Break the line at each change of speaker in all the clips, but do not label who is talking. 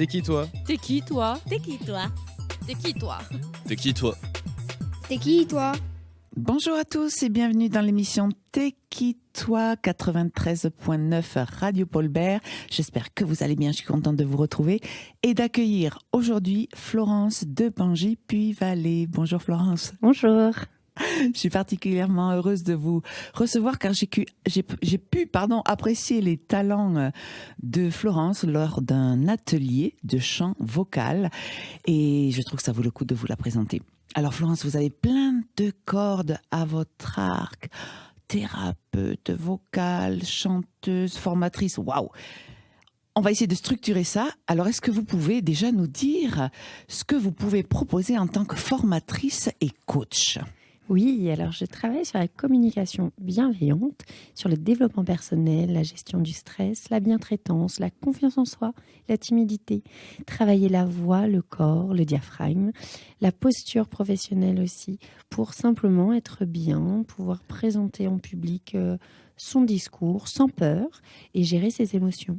T'es qui toi?
T'es qui toi?
T'es qui toi?
T'es qui toi?
T'es qui toi?
T'es qui toi?
Bonjour à tous et bienvenue dans l'émission T'es qui toi 93.9 Radio Paul Bert. J'espère que vous allez bien, je suis contente de vous retrouver et d'accueillir aujourd'hui Florence de Bangis-Puy-Vallée. Bonjour Florence.
Bonjour.
Je suis particulièrement heureuse de vous recevoir car j'ai pu apprécier les talents de Florence lors d'un atelier de chant vocal et je trouve que ça vaut le coup de vous la présenter. Alors Florence, vous avez plein de cordes à votre arc, thérapeute vocale, chanteuse, formatrice, waouh! On va essayer de structurer ça. Alors est-ce que vous pouvez déjà nous dire ce que vous pouvez proposer en tant que formatrice et coach ?
Oui, alors je travaille sur la communication bienveillante, sur le développement personnel, la gestion du stress, la bientraitance, la confiance en soi, la timidité, travailler la voix, le corps, le diaphragme, la posture professionnelle aussi, pour simplement être bien, pouvoir présenter en public son discours sans peur et gérer ses émotions.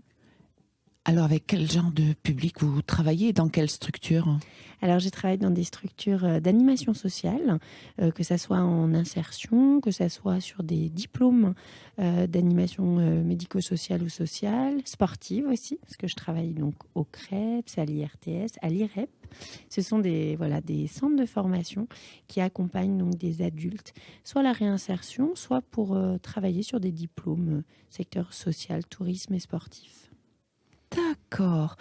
Alors avec quel genre de public vous travaillez, dans quelle structure ?
Alors, j'ai travaillé dans des structures d'animation sociale, que ça soit en insertion, que ça soit sur des diplômes d'animation médico-sociale ou sociale, sportive aussi, parce que je travaille donc au CREPS, à l'IRTS, à l'IREP. Ce sont des centres de formation qui accompagnent donc des adultes, soit à la réinsertion, soit pour travailler sur des diplômes secteur social, tourisme et sportif.
D'accord.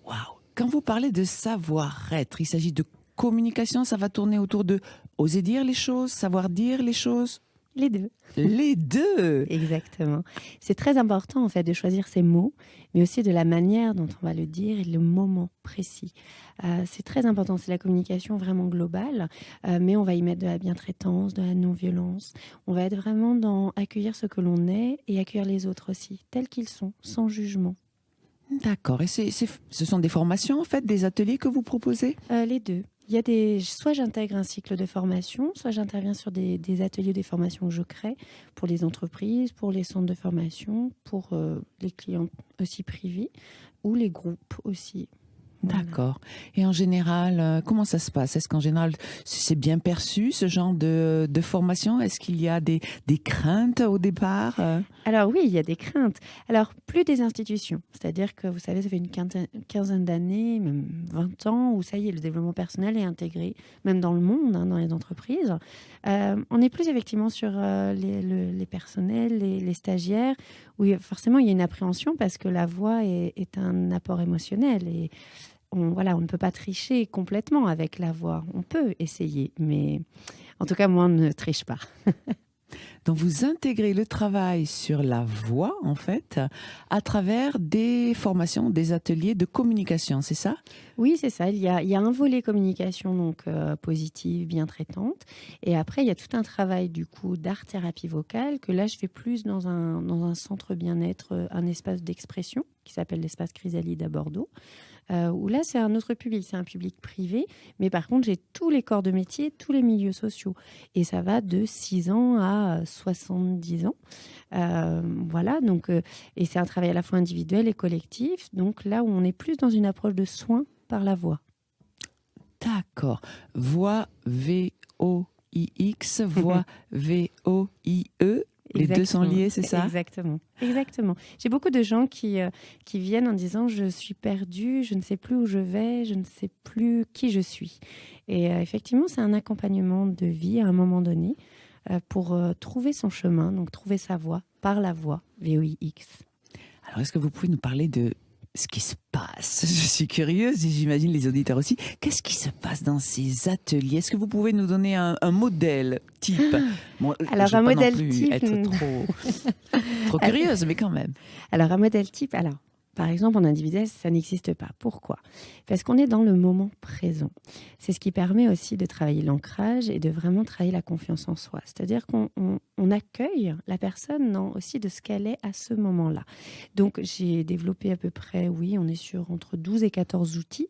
Waouh. Quand vous parlez de savoir-être, il s'agit de communication, ça va tourner autour de oser dire les choses, savoir dire les choses.
Les deux.
Les deux.
Exactement. C'est très important en fait de choisir ses mots, mais aussi de la manière dont on va le dire et le moment précis. C'est très important, c'est la communication vraiment globale, mais on va y mettre de la bientraitance, de la non-violence. On va être vraiment dans accueillir ce que l'on est et accueillir les autres aussi, tels qu'ils sont, sans jugement.
D'accord. Et ce sont des formations, en fait, des ateliers que vous proposez ?
Les deux. Il y a soit j'intègre un cycle de formation, soit j'interviens sur des ateliers, des formations que je crée pour les entreprises, pour les centres de formation, pour les clients aussi privés ou les groupes aussi.
D'accord. Et en général, comment ça se passe ? Est-ce qu'en général, c'est bien perçu, ce genre de formation ? Est-ce qu'il y a des craintes au départ ?
Alors oui, il y a des craintes. Alors, plus des institutions. C'est-à-dire que, vous savez, ça fait une quinzaine d'années, même 20 ans, où ça y est, le développement personnel est intégré, même dans le monde, dans les entreprises. On est plus effectivement sur les personnels, les stagiaires, où forcément il y a une appréhension parce que la voix est un apport émotionnel et on ne peut pas tricher complètement avec la voix. On peut essayer, mais en tout cas, moi, on ne triche pas.
Donc, vous intégrez le travail sur la voix, en fait, à travers des formations, des ateliers de communication, c'est ça ?
Oui, c'est ça. Il y a un volet communication donc positive, bien traitante. Et après, il y a tout un travail du coup d'art-thérapie vocale que là, je fais plus dans un centre bien-être, un espace d'expression qui s'appelle l'espace Chrysalide à Bordeaux. Où là, c'est un autre public, c'est un public privé. Mais par contre, j'ai tous les corps de métier, tous les milieux sociaux. Et ça va de 6 ans à 70 ans. Voilà, donc, et c'est un travail à la fois individuel et collectif. Donc là où on est plus dans une approche de soins par la voix.
D'accord. Voix, V-O-I-X, voix, V-O-I-E. Les deux sont liés, c'est ça ?
Exactement. J'ai beaucoup de gens qui viennent en disant « je suis perdue, je ne sais plus où je vais, je ne sais plus qui je suis ». Et effectivement, c'est un accompagnement de vie à un moment donné pour trouver son chemin, donc trouver sa voie par la voix, V-O-I-X.
Alors, est-ce que vous pouvez nous parler de ce qui se passe ? Je suis curieuse et j'imagine les auditeurs aussi. Qu'est-ce qui se passe dans ces ateliers ? Est-ce que vous pouvez nous donner un modèle type ? Bon,
alors, un modèle type...
être trop curieuse, mais quand même.
Alors, un modèle type... Alors, par exemple, en individuel, ça n'existe pas. Pourquoi ? Parce qu'on est dans le moment présent. C'est ce qui permet aussi de travailler l'ancrage et de vraiment travailler la confiance en soi. C'est-à-dire qu'on accueille la personne aussi de ce qu'elle est à ce moment-là. Donc, j'ai développé à peu près, on est sur entre 12 et 14 outils.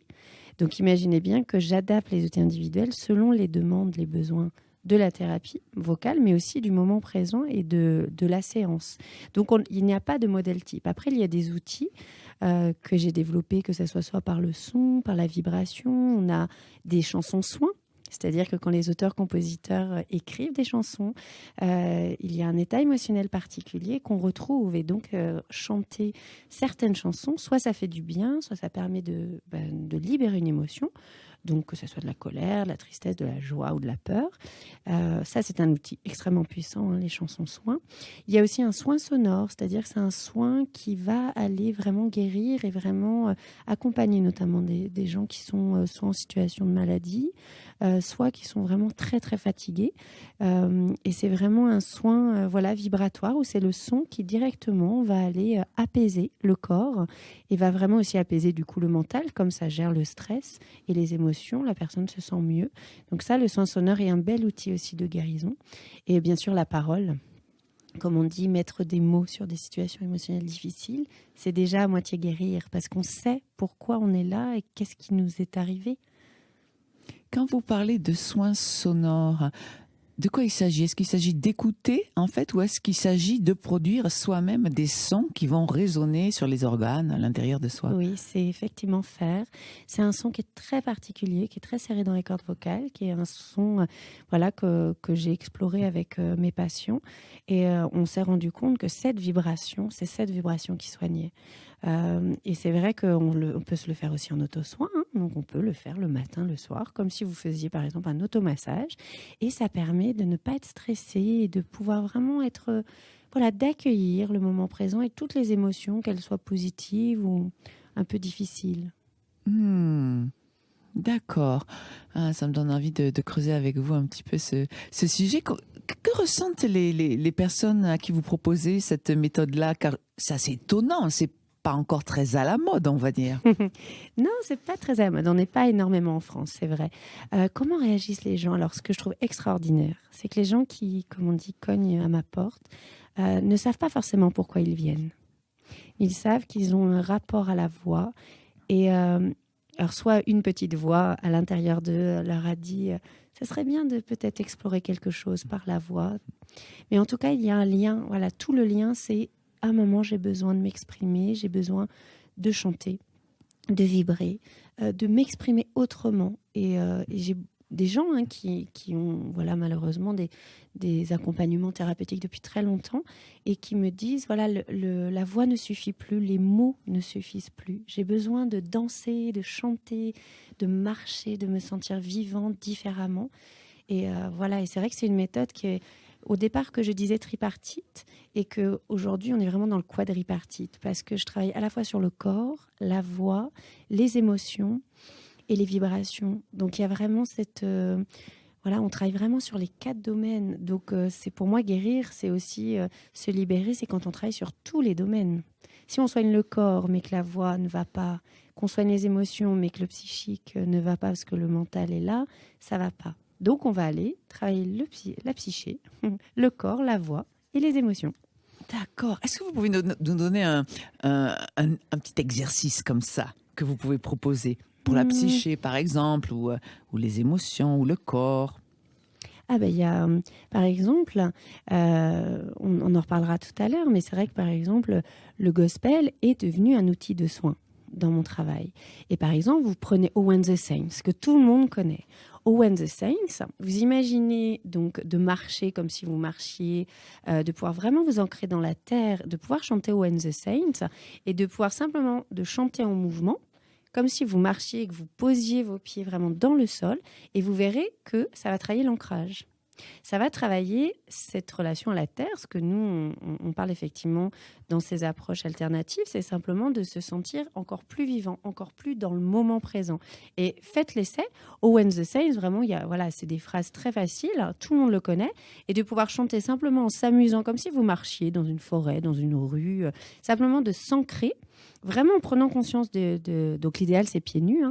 Donc, imaginez bien que j'adapte les outils individuels selon les demandes, les besoins de la thérapie vocale, mais aussi du moment présent et de la séance. Donc, il n'y a pas de modèle type. Après, il y a des outils que j'ai développées, que ce soit par le son, par la vibration. On a des chansons soins. C'est-à-dire que quand les auteurs-compositeurs écrivent des chansons, il y a un état émotionnel particulier qu'on retrouve. Et donc, chanter certaines chansons, soit ça fait du bien, soit ça permet de libérer une émotion. Donc, que ce soit de la colère, de la tristesse, de la joie ou de la peur. Ça, c'est un outil extrêmement puissant, les chansons soins. Il y a aussi un soin sonore, c'est-à-dire que c'est un soin qui va aller vraiment guérir et vraiment accompagner notamment des gens qui sont soit en situation de maladie, soit qui sont vraiment très, très fatigués. Et c'est vraiment un soin vibratoire où c'est le son qui directement va aller apaiser le corps et va vraiment aussi apaiser du coup le mental, comme ça gère le stress et les émotions, la personne se sent mieux. Donc ça, le soin sonore est un bel outil aussi de guérison. Et bien sûr, la parole. Comme on dit, mettre des mots sur des situations émotionnelles difficiles, c'est déjà à moitié guérir parce qu'on sait pourquoi on est là et qu'est-ce qui nous est arrivé.
Quand vous parlez de soins sonores, de quoi il s'agit? Est-ce qu'il s'agit d'écouter, en fait, ou est-ce qu'il s'agit de produire soi-même des sons qui vont résonner sur les organes à l'intérieur de soi?
Oui, c'est effectivement faire. C'est un son qui est très particulier, qui est très serré dans les cordes vocales, qui est un son que j'ai exploré avec mes patients. Et on s'est rendu compte que c'est cette vibration qui soignait. Et c'est vrai qu'on peut se le faire aussi en auto-soin, hein. Donc on peut le faire le matin, le soir, comme si vous faisiez par exemple un automassage. Et ça permet de ne pas être stressé et de pouvoir vraiment être, d'accueillir le moment présent et toutes les émotions, qu'elles soient positives ou un peu difficiles.
D'accord. Ah, ça me donne envie de creuser avec vous un petit peu ce sujet. Que ressentent les personnes à qui vous proposez cette méthode-là? Car c'est assez étonnant, c'est pas encore très à la mode, on va dire.
Non, c'est pas très à la mode. On n'est pas énormément en France, c'est vrai. Comment réagissent les gens? Alors, ce que je trouve extraordinaire, c'est que les gens qui, comme on dit, cognent à ma porte, ne savent pas forcément pourquoi ils viennent. Ils savent qu'ils ont un rapport à la voix. Et alors, soit une petite voix à l'intérieur d'eux leur a dit ça serait bien de peut-être explorer quelque chose par la voix. Mais en tout cas, il y a un lien. Voilà, tout le lien, c'est à un moment, j'ai besoin de m'exprimer, j'ai besoin de chanter, de vibrer, de m'exprimer autrement. Et j'ai des gens qui ont malheureusement des accompagnements thérapeutiques depuis très longtemps et qui me disent la voix ne suffit plus, les mots ne suffisent plus. J'ai besoin de danser, de chanter, de marcher, de me sentir vivante différemment. Et et c'est vrai que c'est une méthode qui est au départ que je disais tripartite et qu'aujourd'hui on est vraiment dans le quadripartite parce que je travaille à la fois sur le corps, la voix, les émotions et les vibrations. Donc il y a vraiment on travaille vraiment sur les 4 domaines. Donc c'est pour moi guérir, c'est aussi se libérer, c'est quand on travaille sur tous les domaines. Si on soigne le corps mais que la voix ne va pas, qu'on soigne les émotions mais que le psychique ne va pas parce que le mental est là, ça va pas. Donc, on va aller travailler la psyché, le corps, la voix et les émotions.
D'accord. Est-ce que vous pouvez nous donner un petit exercice comme ça que vous pouvez proposer pour la psyché, par exemple, ou les émotions, ou le corps?
Il y a, par exemple, on en reparlera tout à l'heure, mais c'est vrai que, par exemple, le gospel est devenu un outil de soin dans mon travail. Et par exemple, vous prenez Owen the Saints, que tout le monde connaît. Owen the Saints, vous imaginez donc de marcher comme si vous marchiez, de pouvoir vraiment vous ancrer dans la terre, de pouvoir chanter Owen the Saints et de pouvoir simplement de chanter en mouvement, comme si vous marchiez et que vous posiez vos pieds vraiment dans le sol et vous verrez que ça va travailler l'ancrage. Ça va travailler cette relation à la terre, ce que nous, on parle effectivement dans ces approches alternatives, c'est simplement de se sentir encore plus vivant, encore plus dans le moment présent. Et faites l'essai. Owen the Saints, vraiment, c'est des phrases très faciles, tout le monde le connaît, et de pouvoir chanter simplement en s'amusant, comme si vous marchiez dans une forêt, dans une rue, simplement de s'ancrer, vraiment en prenant conscience donc l'idéal c'est pieds nus,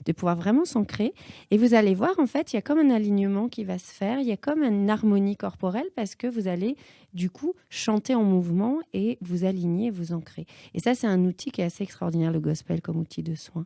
de pouvoir vraiment s'ancrer et vous allez voir en fait il y a comme un alignement qui va se faire, il y a comme une harmonie corporelle parce que vous allez du coup chanter en mouvement et vous aligner, vous ancrer. Et ça c'est un outil qui est assez extraordinaire, le gospel comme outil de soin.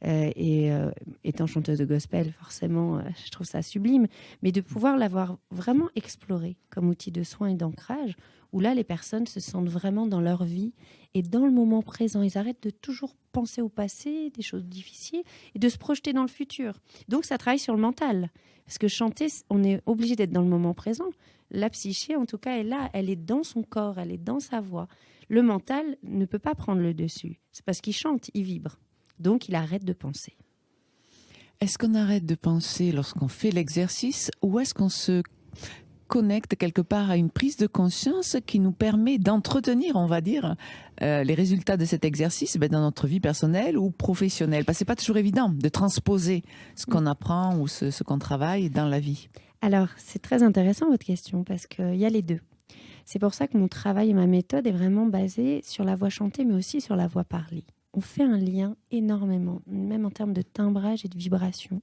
Étant chanteuse de gospel, forcément, je trouve ça sublime. Mais de pouvoir l'avoir vraiment exploré comme outil de soin et d'ancrage, où là, les personnes se sentent vraiment dans leur vie et dans le moment présent. Ils arrêtent de toujours penser au passé, des choses difficiles, et de se projeter dans le futur. Donc, ça travaille sur le mental. Parce que chanter, on est obligé d'être dans le moment présent. La psyché, en tout cas, est là. Elle est dans son corps, elle est dans sa voix. Le mental ne peut pas prendre le dessus. C'est parce qu'il chante, il vibre. Donc, il arrête de penser.
Est-ce qu'on arrête de penser lorsqu'on fait l'exercice ou est-ce qu'on se connecte quelque part à une prise de conscience qui nous permet d'entretenir, on va dire, les résultats de cet exercice dans notre vie personnelle ou professionnelle? Parce que c'est pas toujours évident de transposer ce qu'on apprend ou ce qu'on travaille dans la vie.
Alors, c'est très intéressant votre question parce qu'il y a les deux. C'est pour ça que mon travail et ma méthode est vraiment basée sur la voix chantée, mais aussi sur la voix parlée. On fait un lien énormément, même en termes de timbrage et de vibration.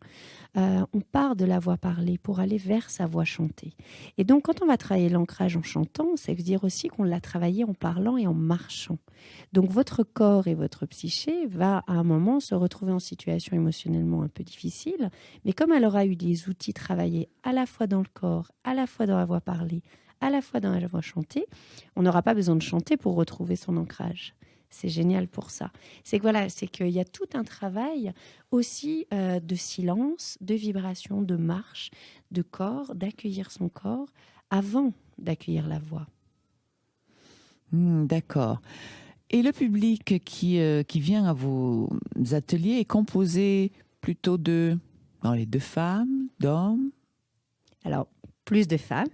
On part de la voix parlée pour aller vers sa voix chantée. Et donc, quand on va travailler l'ancrage en chantant, ça veut dire aussi qu'on l'a travaillé en parlant et en marchant. Donc, votre corps et votre psyché va à un moment se retrouver en situation émotionnellement un peu difficile, mais comme elle aura eu des outils travaillés à la fois dans le corps, à la fois dans la voix parlée, à la fois dans la voix chantée, on n'aura pas besoin de chanter pour retrouver son ancrage. C'est génial pour ça. C'est que voilà, c'est qu'il y a tout un travail aussi de silence, de vibration, de marche, de corps, d'accueillir son corps avant d'accueillir la voix.
D'accord. Et le public qui vient à vos ateliers est composé plutôt de femmes, d'hommes?
Alors, plus de femmes,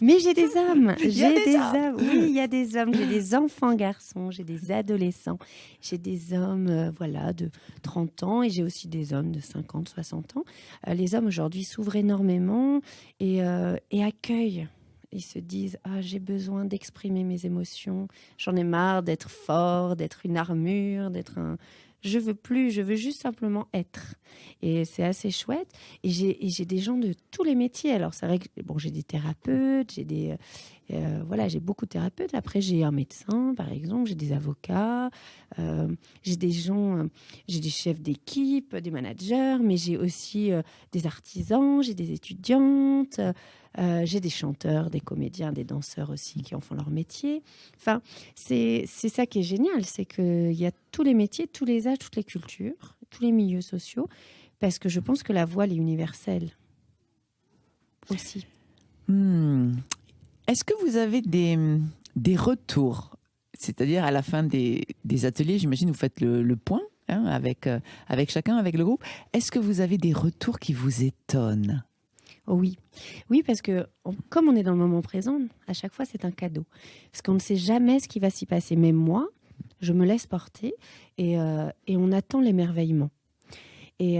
mais j'ai des hommes.
Il y a des hommes.
Oui, il y a des hommes. J'ai des enfants garçons, j'ai des adolescents, j'ai des hommes de 30 ans et j'ai aussi des hommes de 50, 60 ans. Les hommes aujourd'hui s'ouvrent énormément et accueillent. Ils se disent « Ah, j'ai besoin d'exprimer mes émotions. J'en ai marre d'être fort, d'être une armure, d'être un... » Je veux plus, je veux juste simplement être. Et c'est assez chouette. Et j'ai des gens de tous les métiers. Alors, c'est vrai que j'ai des thérapeutes, j'ai beaucoup de thérapeutes. Après, j'ai un médecin, par exemple, j'ai des avocats, j'ai des chefs d'équipe, des managers, mais j'ai aussi des artisans, j'ai des étudiantes. J'ai des chanteurs, des comédiens, des danseurs aussi qui en font leur métier. Enfin, c'est ça qui est génial, c'est qu'il y a tous les métiers, tous les âges, toutes les cultures, tous les milieux sociaux, parce que je pense que la voix, elle est universelle aussi.
Est-ce que vous avez des retours? C'est-à-dire à la fin des ateliers, j'imagine vous faites le point avec chacun, avec le groupe. Est-ce que vous avez des retours qui vous étonnent?
Oh oui, parce que comme on est dans le moment présent, à chaque fois c'est un cadeau. Parce qu'on ne sait jamais ce qui va s'y passer. Même moi, je me laisse porter et on attend l'émerveillement. Et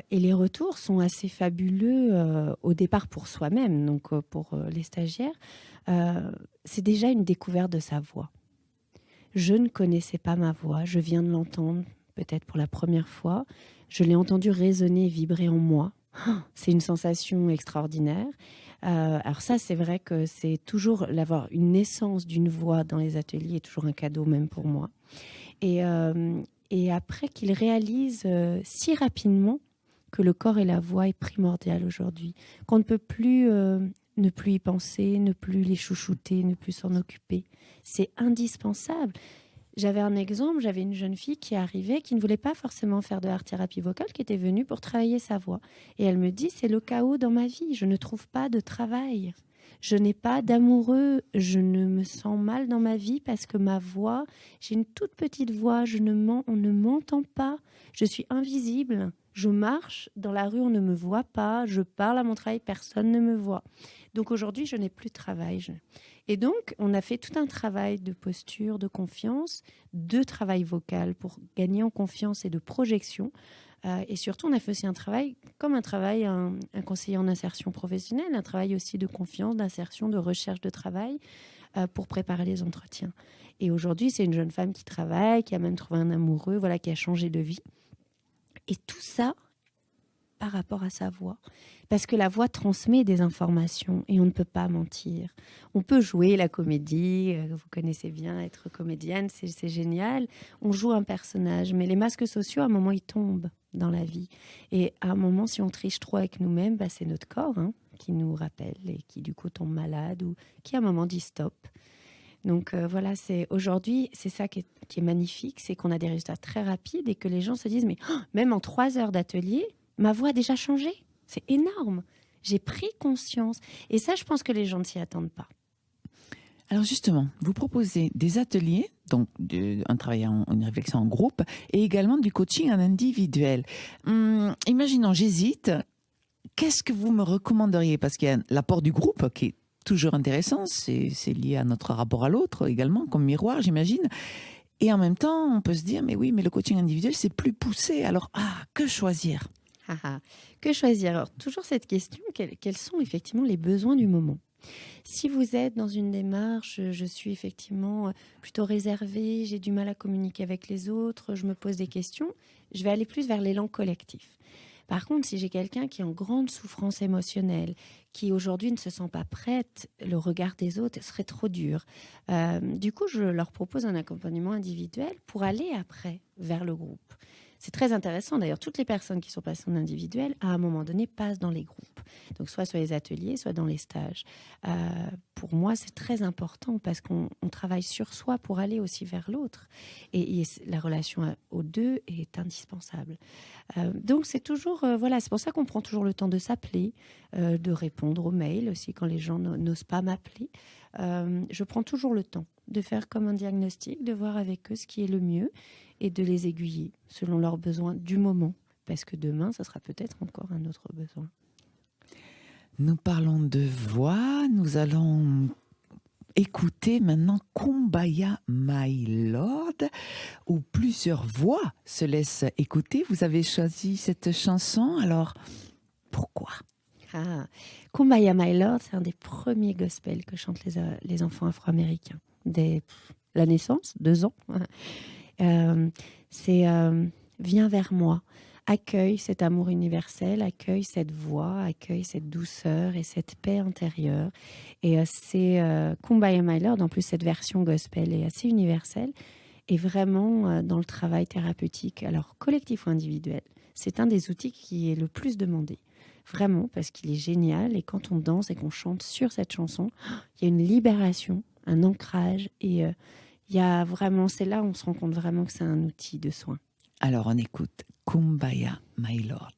les retours sont assez fabuleux au départ pour soi-même, donc pour les stagiaires. C'est déjà une découverte de sa voix. Je ne connaissais pas ma voix, je viens de l'entendre peut-être pour la première fois. Je l'ai entendu résonner et vibrer en moi. C'est une sensation extraordinaire. Alors ça, c'est vrai que c'est toujours l'avoir une naissance d'une voix dans les ateliers est toujours un cadeau même pour moi. Et après qu'ils réalisent si rapidement que le corps et la voix est primordial aujourd'hui, qu'on ne peut plus ne plus y penser, ne plus les chouchouter, ne plus s'en occuper. C'est indispensable. J'avais un exemple, j'avais une jeune fille qui arrivait, qui ne voulait pas forcément faire de art-thérapie vocale, qui était venue pour travailler sa voix. Et elle me dit, c'est le chaos dans ma vie, je ne trouve pas de travail. Je n'ai pas d'amoureux, je ne me sens mal dans ma vie parce que ma voix, j'ai une toute petite voix, on ne m'entend pas, je suis invisible, je marche dans la rue, on ne me voit pas, je parle à mon travail, personne ne me voit. Donc aujourd'hui, je n'ai plus de travail. Et donc, on a fait tout un travail de posture, de confiance, de travail vocal pour gagner en confiance et de projection. Et surtout, on a fait aussi un travail, un conseiller en insertion professionnelle, un travail aussi de confiance, d'insertion, de recherche de travail pour préparer les entretiens. Et aujourd'hui, c'est une jeune femme qui travaille, qui a même trouvé un amoureux, qui a changé de vie. Et tout ça, par rapport à sa voix. Parce que la voix transmet des informations et on ne peut pas mentir. On peut jouer la comédie, vous connaissez bien être comédienne, c'est génial. On joue un personnage, mais les masques sociaux, à un moment, ils tombent dans la vie. Et à un moment, si on triche trop avec nous-mêmes, c'est notre corps qui nous rappelle et qui du coup tombe malade ou qui à un moment dit stop. Donc voilà, aujourd'hui, c'est ça qui est magnifique, c'est qu'on a des résultats très rapides et que les gens se disent, mais même en 3 heures d'atelier, ma voix a déjà changé. C'est énorme. J'ai pris conscience. Et ça, je pense que les gens ne s'y attendent pas.
Alors justement, vous proposez des ateliers, donc un travail, une réflexion en groupe, et également du coaching en individuel. Imaginons, j'hésite. Qu'est-ce que vous me recommanderiez? Parce qu'il y a l'apport du groupe qui est toujours intéressant, c'est lié à notre rapport à l'autre également, comme miroir, j'imagine. Et en même temps, on peut se dire, mais oui, mais le coaching individuel, c'est plus poussé. Alors, que choisir?
Que choisir? Alors, toujours cette question, quels sont effectivement les besoins du moment? Si vous êtes dans une démarche, je suis effectivement plutôt réservée, j'ai du mal à communiquer avec les autres, je me pose des questions, je vais aller plus vers l'élan collectif. Par contre, si j'ai quelqu'un qui est en grande souffrance émotionnelle, qui aujourd'hui ne se sent pas prête, le regard des autres serait trop dur. Du coup, je leur propose un accompagnement individuel pour aller après vers le groupe. C'est très intéressant. D'ailleurs, toutes les personnes qui sont passées en individuel, à un moment donné, passent dans les groupes. Donc, soit sur les ateliers, soit dans les stages. Pour moi, c'est très important parce qu'on travaille sur soi pour aller aussi vers l'autre. Et la relation aux deux est indispensable. Donc, c'est toujours... voilà, c'est pour ça qu'on prend toujours le temps de s'appeler, de répondre aux mails aussi quand les gens n'osent pas m'appeler. Je prends toujours le temps de faire comme un diagnostic, de voir avec eux ce qui est le mieux et de les aiguiller selon leurs besoins du moment. Parce que demain, ça sera peut-être encore un autre besoin.
Nous parlons de voix, nous allons écouter maintenant Kumbaya My Lord, où plusieurs voix se laissent écouter. Vous avez choisi cette chanson, alors pourquoi?
Kumbaya My Lord, c'est un des premiers gospels que chantent les enfants afro-américains. Dès la naissance, 2 ans. C'est viens vers moi, accueille cet amour universel, accueille cette voix, accueille cette douceur et cette paix intérieure. Et c'est Kumbaya My Lord, en plus cette version gospel est assez universelle et vraiment dans le travail thérapeutique, alors collectif ou individuel, c'est un des outils qui est le plus demandé. Vraiment, parce qu'il est génial et quand on danse et qu'on chante sur cette chanson, il y a une libération, un ancrage et il y a vraiment, c'est là où on se rend compte vraiment que c'est un outil de soin.
Alors on écoute Kumbaya My Lord.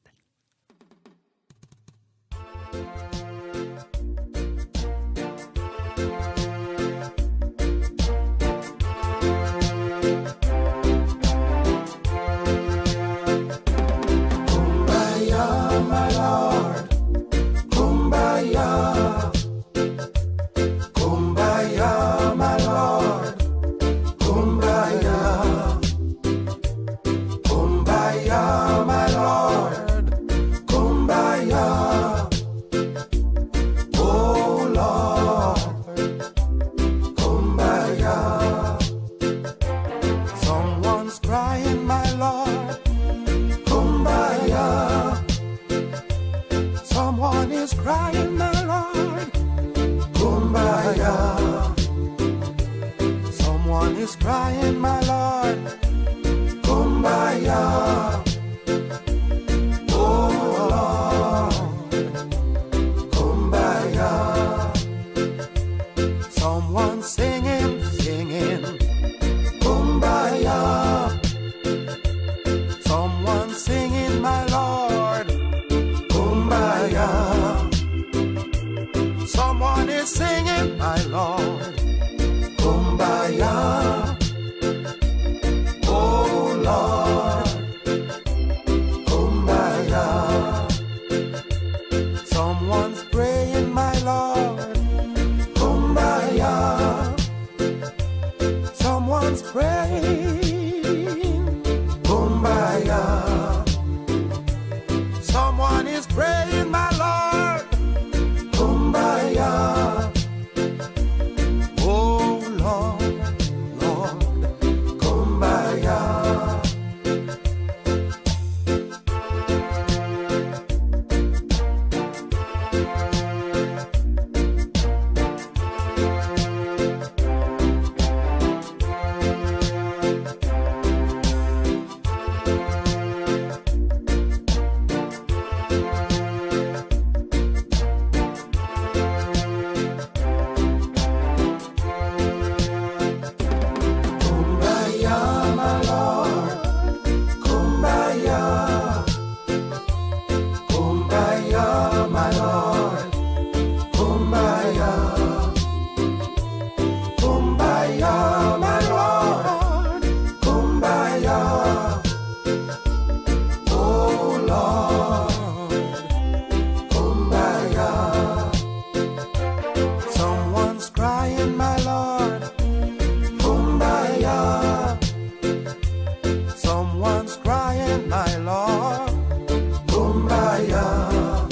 kumbaya.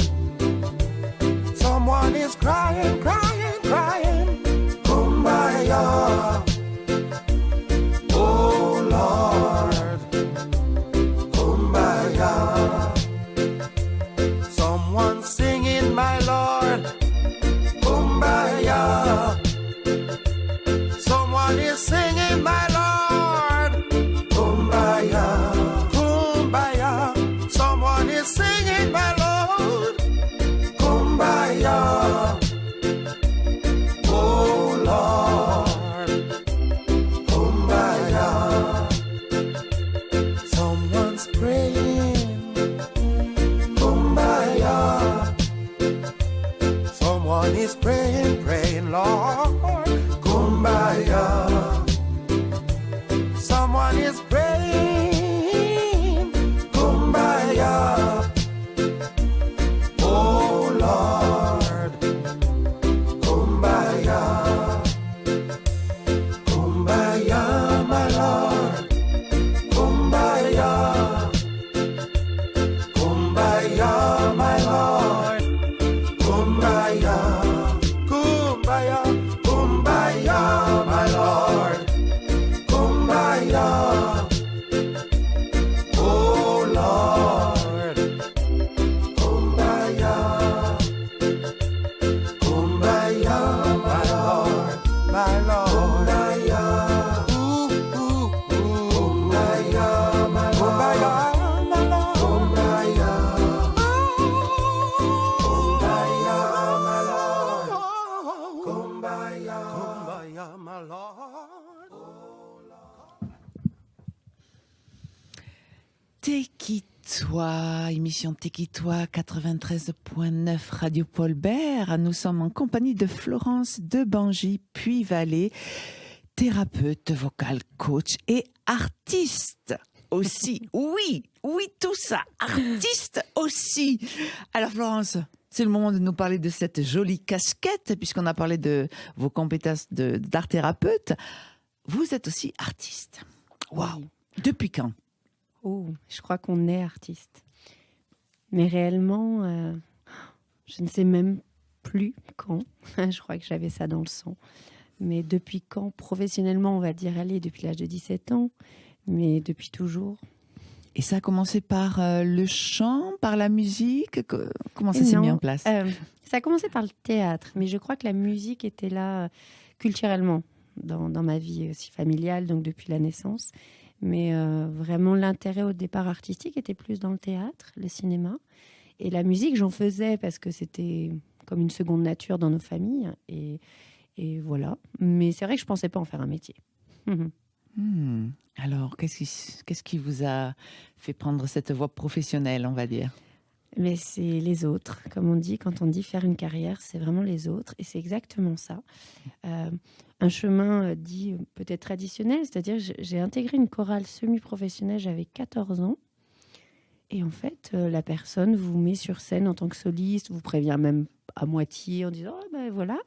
Someone is crying, crying, crying, kumbaya. Oh Lord, kumbaya. Someone singing, my Lord, kumbaya. Someone is singing, my Lord, kumbaya, kumbaya. Someone is singing, my Lord, kumbaya. Oh Lord, kumbaya. Someone's praying, kumbaya. Someone is praying, praying, Lord, kumbaya. Someone is praying, kumbaya. Oh Lord, kumbaya. Kumbaya, my Lord, kumbaya. Kumbaya, my Lord, kumbaya. Kumbaya, kumbaya, my Lord, kumbaya. Oh Lord, kumbaya. Kumbaya, my Lord, my Lord. Kumbaya, ooh, ooh, ooh. Kumbaya, my Lord. Kumbaya, my Lord. Kumbaya, kumbaya, my Lord. Kumbaya, kumbaya, my Lord.
Tequitois, émission Tequitois 93.9 Radio Paul Bert. Nous sommes en compagnie de Florence Debangy Puy-Vallée, thérapeute vocale, coach et artiste aussi. Oui, oui, tout ça, artiste aussi. Alors Florence, c'est le moment de nous parler de cette jolie casquette, puisqu'on a parlé de vos compétences d'art thérapeute. Vous êtes aussi artiste. Waouh. Depuis quand?
Oh, je crois qu'on est artiste. Mais réellement, je ne sais même plus quand. Je crois que j'avais ça dans le sang. Mais depuis quand, professionnellement, on va dire, allez, depuis l'âge de 17 ans, mais depuis toujours.
Et ça a commencé par le chant, par la musique? Comment ça s'est mis en place?
Ça a commencé par le théâtre, mais je crois que la musique était là culturellement dans ma vie aussi familiale, donc depuis la naissance. Mais vraiment, l'intérêt au départ artistique était plus dans le théâtre, le cinéma. Et la musique, j'en faisais parce que c'était comme une seconde nature dans nos familles. Et voilà. Mais c'est vrai que je ne pensais pas en faire un métier.
Alors, qu'est-ce qui vous a fait prendre cette voie professionnelle, on va dire?
Mais c'est les autres. Comme on dit, quand on dit faire une carrière, c'est vraiment les autres. Et c'est exactement ça. Un chemin dit peut-être traditionnel, c'est-à-dire j'ai intégré une chorale semi-professionnelle, j'avais 14 ans. Et en fait, la personne vous met sur scène en tant que soliste, vous prévient même à moitié en disant « Oh, ben voilà ».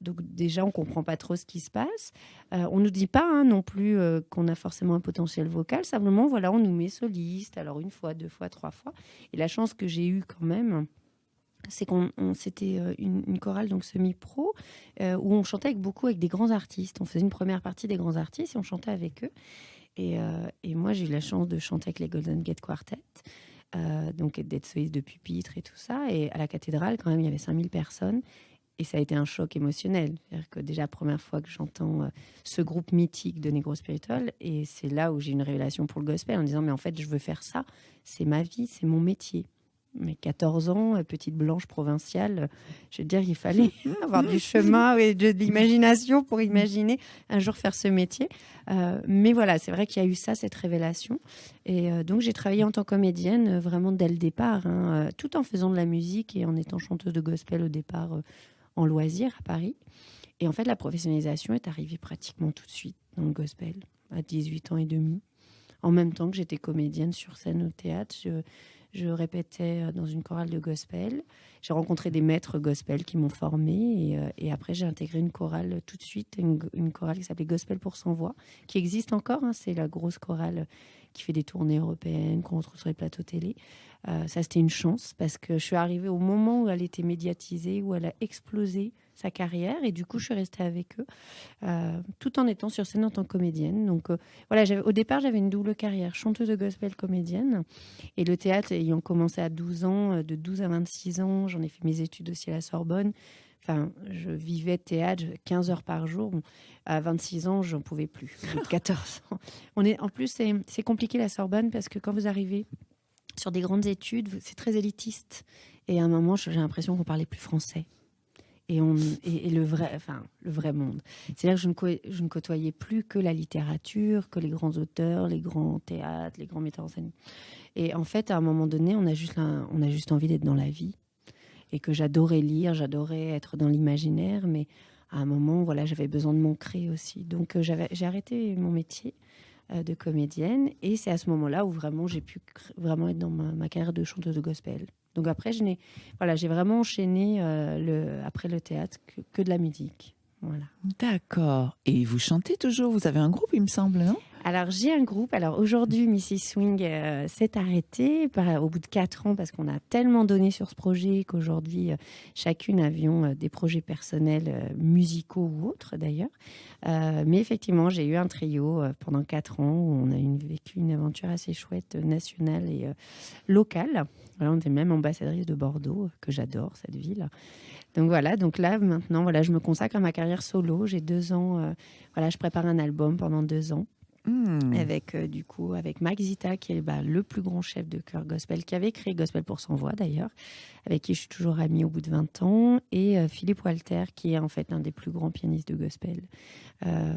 Donc déjà, on ne comprend pas trop ce qui se passe. On ne nous dit pas non plus qu'on a forcément un potentiel vocal. Simplement, voilà, on nous met soliste, alors 1 fois, 2 fois, 3 fois. Et la chance que j'ai eue quand même, c'est c'était une chorale donc semi-pro où on chantait avec des grands artistes. On faisait une première partie des grands artistes et on chantait avec eux. Et moi, j'ai eu la chance de chanter avec les Golden Gate Quartet, donc d'être soliste de pupitre et tout ça. Et à la cathédrale, quand même, il y avait 5000 personnes. Et ça a été un choc émotionnel. C'est-à-dire que déjà, la première fois que j'entends ce groupe mythique de Negro Spiritual, et c'est là où j'ai une révélation pour le gospel en disant, mais en fait, je veux faire ça. C'est ma vie, c'est mon métier. Mais 14 ans, petite blanche provinciale, je veux dire, il fallait avoir du chemin et de l'imagination pour imaginer un jour faire ce métier. Mais voilà, c'est vrai qu'il y a eu ça, cette révélation. Et donc, j'ai travaillé en tant que comédienne vraiment dès le départ, tout en faisant de la musique et en étant chanteuse de gospel au départ en loisir à Paris. Et en fait, la professionnalisation est arrivée pratiquement tout de suite dans le gospel, à 18 ans et demi. En même temps que j'étais comédienne sur scène au théâtre, je répétais dans une chorale de gospel. J'ai rencontré des maîtres gospel qui m'ont formée. Et après, j'ai intégré une chorale tout de suite, une chorale qui s'appelait Gospel pour 100 voix, qui existe encore. C'est la grosse chorale qui fait des tournées européennes, qu'on retrouve sur les plateaux télé. Ça, c'était une chance parce que je suis arrivée au moment où elle était médiatisée, où elle a explosé sa carrière et du coup, je suis restée avec eux tout en étant sur scène en tant que comédienne. Donc voilà, au départ, j'avais une double carrière, chanteuse de gospel, comédienne. Et le théâtre, ayant commencé à 12 ans, de 12 à 26 ans, j'en ai fait mes études aussi à la Sorbonne. Enfin, je vivais théâtre 15 heures par jour. Bon, à 26 ans, j'en pouvais plus. Au bout de 14 ans. En plus, c'est compliqué la Sorbonne parce que quand vous arrivez sur des grandes études, c'est très élitiste. Et à un moment, j'ai l'impression qu'on parlait plus français. Et le vrai monde. C'est-à-dire que je ne côtoyais plus que la littérature, que les grands auteurs, les grands théâtres, les grands metteurs en scène. Et en fait, à un moment donné, on a juste envie d'être dans la vie. Et que j'adorais lire, j'adorais être dans l'imaginaire, mais à un moment, voilà, j'avais besoin de m'ancrer aussi. Donc, j'ai arrêté mon métier de comédienne, et c'est à ce moment-là où vraiment j'ai pu vraiment être dans ma carrière de chanteuse de gospel. Donc après, j'ai vraiment enchaîné après le théâtre que de la musique. Voilà.
D'accord. Et vous chantez toujours? Vous avez un groupe, il me semble, non?
Alors, j'ai un groupe. Alors, aujourd'hui, Mrs. Swing s'est arrêtée au bout de 4 ans parce qu'on a tellement donné sur ce projet qu'aujourd'hui, chacune avions des projets personnels, musicaux ou autres d'ailleurs. Mais effectivement, j'ai eu un trio pendant 4 ans où on a vécu une aventure assez chouette, nationale et locale. Voilà, on était même ambassadrice de Bordeaux, que j'adore, cette ville. Donc voilà, donc là, maintenant, voilà, je me consacre à ma carrière solo. J'ai 2 ans, je prépare un album pendant 2 ans. Avec Mike Zita, qui est le plus grand chef de chœur gospel, qui avait créé Gospel pour sans voix d'ailleurs, avec qui je suis toujours amie au bout de 20 ans, et Philippe Walter, qui est en fait un des plus grands pianistes de gospel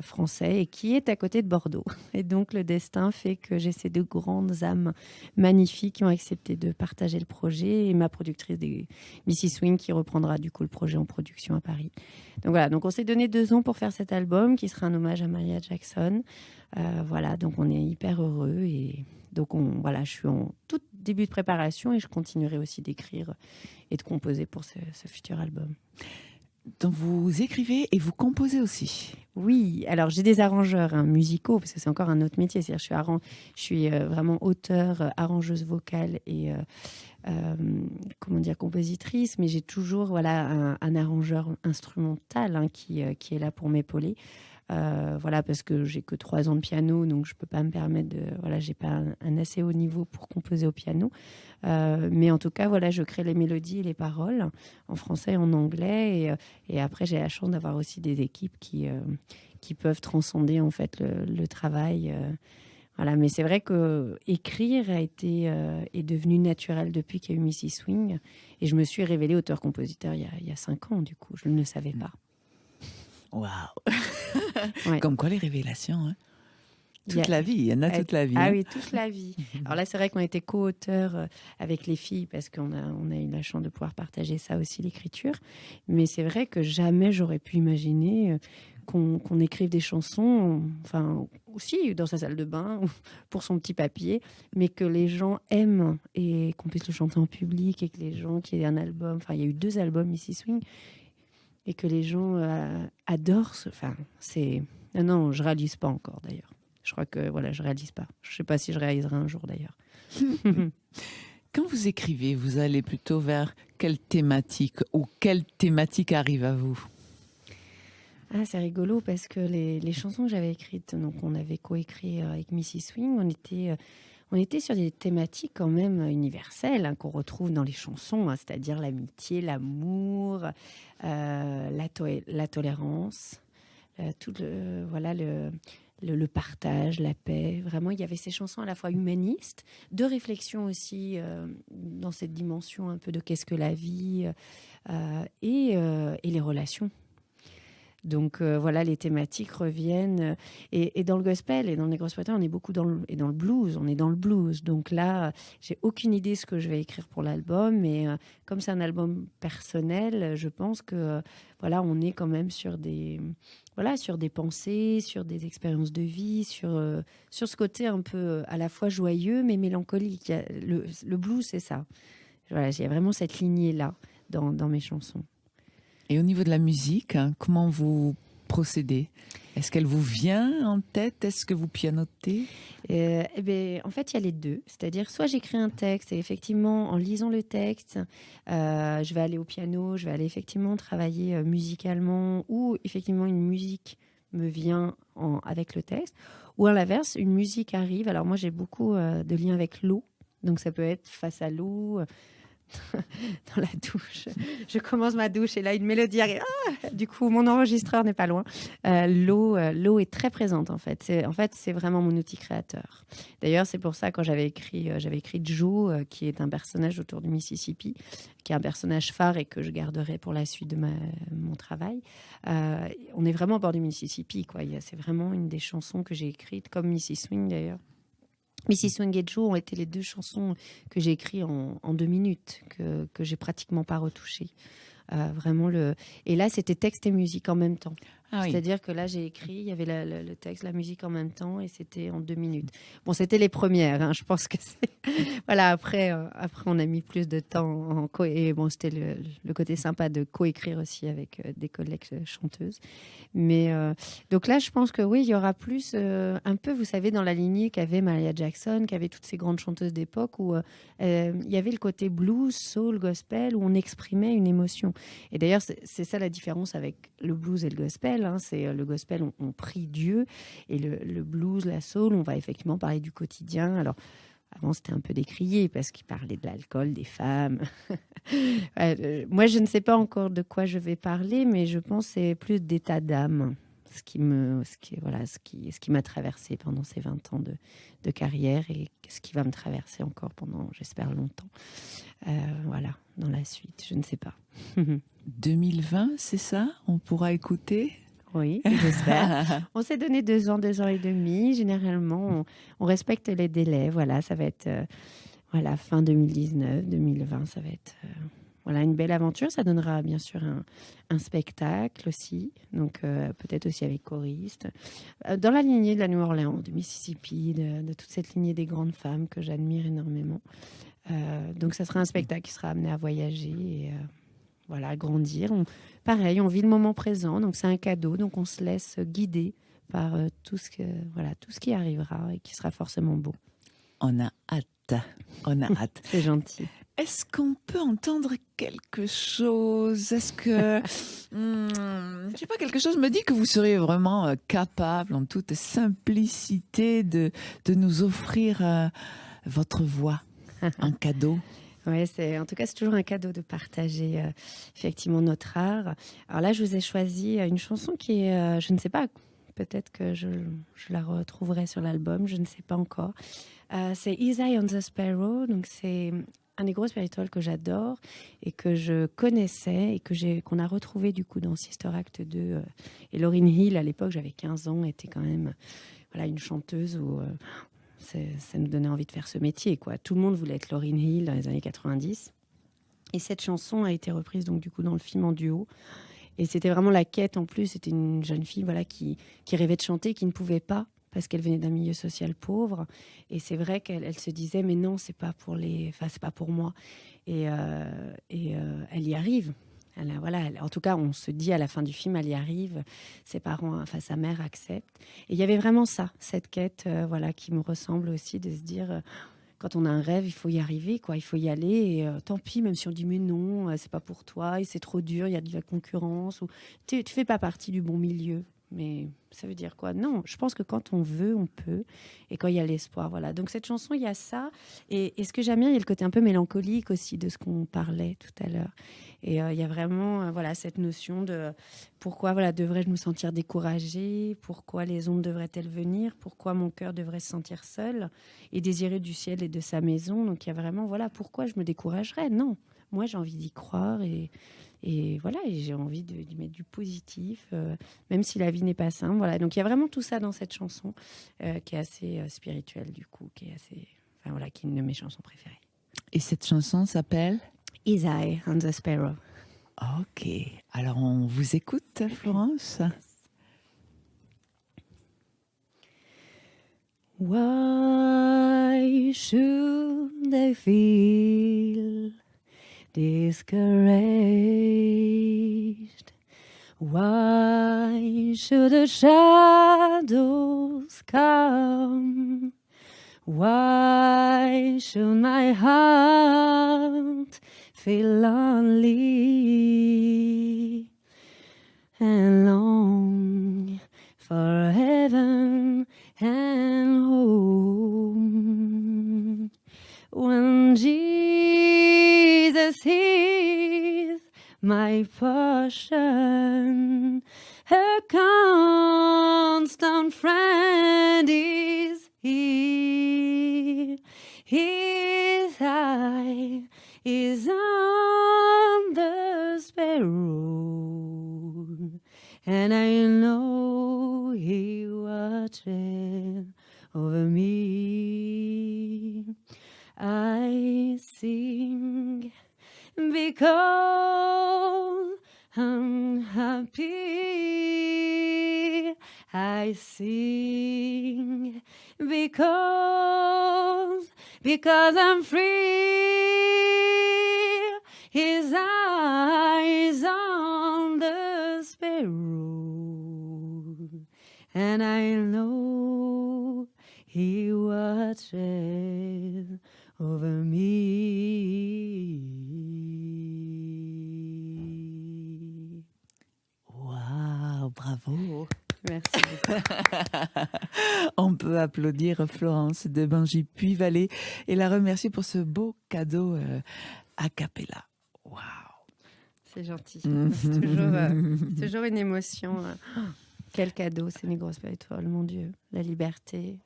français et qui est à côté de Bordeaux. Et donc le destin fait que j'ai ces 2 grandes âmes magnifiques qui ont accepté de partager le projet, et ma productrice des Mrs. Swing qui reprendra du coup le projet en production à Paris. Donc voilà, donc on s'est donné 2 ans pour faire cet album qui sera un hommage à Maria Jackson. Voilà, donc on est hyper heureux, et donc je suis en tout début de préparation et je continuerai aussi d'écrire et de composer pour ce futur album.
Donc vous écrivez et vous composez aussi?
Oui, alors j'ai des arrangeurs musicaux parce que c'est encore un autre métier. C'est-à-dire je suis vraiment auteure, arrangeuse vocale et compositrice, mais j'ai toujours un arrangeur instrumental qui est là pour m'épauler. Parce que j'ai que 3 ans de piano, donc je peux pas me permettre j'ai pas un assez haut niveau pour composer au piano. Mais en tout cas, je crée les mélodies et les paroles en français et en anglais. Et après, j'ai la chance d'avoir aussi des équipes qui peuvent transcender en fait le travail. Mais c'est vrai que écrire est devenu naturel depuis qu'il y a eu Mrs. Swing. Et je me suis révélée auteur-compositeur il y a 5 ans, du coup. Je ne le savais pas.
Waouh.
Ouais.
Comme quoi les révélations, hein. La vie, il y en a toute la vie.
Ah oui, toute la vie. Alors là, c'est vrai qu'on était co-auteurs avec les filles parce qu'on a eu la chance de pouvoir partager ça aussi, l'écriture. Mais c'est vrai que jamais j'aurais pu imaginer qu'on écrive des chansons, aussi dans sa salle de bain, ou pour son petit papier, mais que les gens aiment et qu'on puisse le chanter en public et que les gens, qu'il y ait un album, il y a eu 2 albums Mrs. Swing, et que les gens adorent. Non, je réalise pas encore d'ailleurs. Je crois que je réalise pas. Je sais pas si je réaliserai un jour d'ailleurs.
Quand vous écrivez, vous allez plutôt vers quelle thématique, ou quelle thématique arrive à vous?
Ah, c'est rigolo parce que les chansons que j'avais écrites, donc on avait coécrit avec Mrs. Swing, on était sur des thématiques quand même universelles qu'on retrouve dans les chansons, c'est-à-dire l'amitié, l'amour, la tolérance, le partage, la paix. Vraiment, il y avait ces chansons à la fois humanistes, de réflexion aussi dans cette dimension un peu de qu'est-ce que la vie et les relations. Donc les thématiques reviennent. Et dans le gospel et dans les gospel, on est beaucoup dans le blues. On est dans le blues. Donc là, j'ai aucune idée de ce que je vais écrire pour l'album. Mais comme c'est un album personnel, je pense que on est quand même sur des pensées, sur des expériences de vie, sur ce côté un peu à la fois joyeux mais mélancolique. Le blues, c'est ça. Il y a vraiment cette lignée-là dans mes chansons.
Et au niveau de la musique, comment vous procédez? Est-ce qu'elle vous vient en tête? Est-ce que vous pianotez?
En fait, il y a les deux. C'est-à-dire, soit j'écris un texte et effectivement, en lisant le texte, je vais aller au piano, je vais aller effectivement travailler musicalement, ou effectivement une musique me vient avec le texte, ou à l'inverse, une musique arrive. Alors moi, j'ai beaucoup de liens avec l'eau, donc ça peut être face à l'eau, dans la douche. Je commence ma douche et là, une mélodie arrive. Ah, du coup, mon enregistreur n'est pas loin. L'eau est très présente, en fait. C'est vraiment mon outil créateur. D'ailleurs, c'est pour ça, quand j'avais écrit Joe, qui est un personnage autour du Mississippi, qui est un personnage phare et que je garderai pour la suite de mon travail. On est vraiment au bord du Mississippi, quoi. C'est vraiment une des chansons que j'ai écrites, comme Missy Swing, d'ailleurs. Missy Swing et Joe ont été les deux chansons que j'ai écrites en 2 minutes, que j'ai pratiquement pas retouchées. Et là, c'était texte et musique en même temps.
Ah oui.
C'est-à-dire que là, j'ai écrit, il y avait le texte, la musique en même temps, et c'était en 2 minutes. Bon, c'était les premières, hein, je pense que c'est... Voilà, après, on a mis plus de temps et bon, c'était le côté sympa de coécrire aussi avec des collègues chanteuses. Mais donc là, je pense que oui, il y aura plus un peu, vous savez, dans la lignée qu'avait Maria Jackson, qu'avait toutes ces grandes chanteuses d'époque, où il y avait le côté blues, soul, gospel, où on exprimait une émotion. Et d'ailleurs, c'est ça la différence avec le blues et le gospel. Hein, c'est le gospel, on prie Dieu, et le blues, la soul, on va effectivement parler du quotidien. Alors, avant, c'était un peu décrié parce qu'il parlait de l'alcool, des femmes. Moi, je ne sais pas encore de quoi je vais parler, mais je pense que c'est plus d'état d'âme, ce qui m'a traversé pendant ces 20 ans de carrière, et ce qui va me traverser encore pendant, j'espère, longtemps. Voilà, dans la suite, je ne sais pas.
2020, c'est ça? On pourra écouter?
Oui, j'espère. On s'est donné 2 ans et demi. Généralement, on respecte les délais. Voilà, ça va être fin 2019, 2020. Ça va être une belle aventure. Ça donnera bien sûr un spectacle aussi. Donc, peut-être aussi avec choristes. Dans la lignée de la New Orleans, de Mississippi, de toute cette lignée des grandes femmes que j'admire énormément. Donc, ça sera un spectacle qui sera amené à voyager et grandir. Pareil, on vit le moment présent, donc c'est un cadeau, donc on se laisse guider par tout ce qui arrivera et qui sera forcément beau.
On a hâte.
C'est gentil.
Est-ce qu'on peut entendre quelque chose? Est-ce que, je sais pas, quelque chose me dit que vous seriez vraiment capable, en toute simplicité, de nous offrir votre voix en cadeau?
Oui, en tout cas, c'est toujours un cadeau de partager effectivement notre art. Alors là, je vous ai choisi une chanson qui est, je ne sais pas, peut-être que je la retrouverai sur l'album, je ne sais pas encore. C'est Isaiah on the Sparrow, donc c'est un négro spirituel que j'adore et que je connaissais et qu'on a retrouvé du coup dans Sister Act 2. Et Lauryn Hill, à l'époque, j'avais 15 ans, était quand même une chanteuse où... ça nous donnait envie de faire ce métier, quoi. Tout le monde voulait être Lauryn Hill dans les années 90. Et cette chanson a été reprise donc du coup dans le film en duo. Et c'était vraiment la quête en plus. C'était une jeune fille qui rêvait de chanter, qui ne pouvait pas parce qu'elle venait d'un milieu social pauvre. Et c'est vrai qu'elle se disait mais non, c'est pas pour moi. Et elle y arrive. En tout cas, on se dit à la fin du film, elle y arrive, ses parents, sa mère accepte. Et il y avait vraiment cette quête, qui me ressemble aussi, de se dire, quand on a un rêve, il faut y arriver, quoi. Il faut y aller. Et tant pis, même si on dit mais non, c'est pas pour toi, et c'est trop dur, il y a de la concurrence, ou tu fais pas partie du bon milieu. Mais ça veut dire quoi? Non, je pense que quand on veut, on peut. Et quand il y a l'espoir, voilà. Donc cette chanson, il y a ça. Et ce que j'aime bien, il y a le côté un peu mélancolique aussi de ce qu'on parlait tout à l'heure. Et il y a vraiment cette notion de pourquoi devrais-je me sentir découragée? Pourquoi les ondes devraient-elles venir? Pourquoi mon cœur devrait se sentir seul et désirer du ciel et de sa maison? Donc il y a vraiment, pourquoi je me découragerais? Non, moi j'ai envie d'y croire et j'ai envie d'y mettre du positif, même si la vie n'est pas simple. Voilà. Donc il y a vraiment tout ça dans cette chanson qui est assez spirituelle du coup, qui est assez, qui est une de mes chansons préférées.
Et cette chanson s'appelle
Isaiah on the Sparrow.
Ok, alors on vous écoute, Florence.
Why should I feel discouraged Why should the shadows come? Why should my heart feel lonely and long for heaven and home? When Jesus is my portion, a constant friend is He. His eye is on the sparrow, and I know He watches over me. I sing because I'm happy. I sing because I'm free. His eyes on the sparrow, and I know He watches over me.
Waouh, bravo.
Merci beaucoup.
On peut applaudir Florence de Bengy Puy-Vallée et la remercier pour ce beau cadeau a cappella. Waouh.
C'est gentil. C'est toujours une émotion. Quel cadeau, ces micro-spirituels, mon Dieu. La liberté.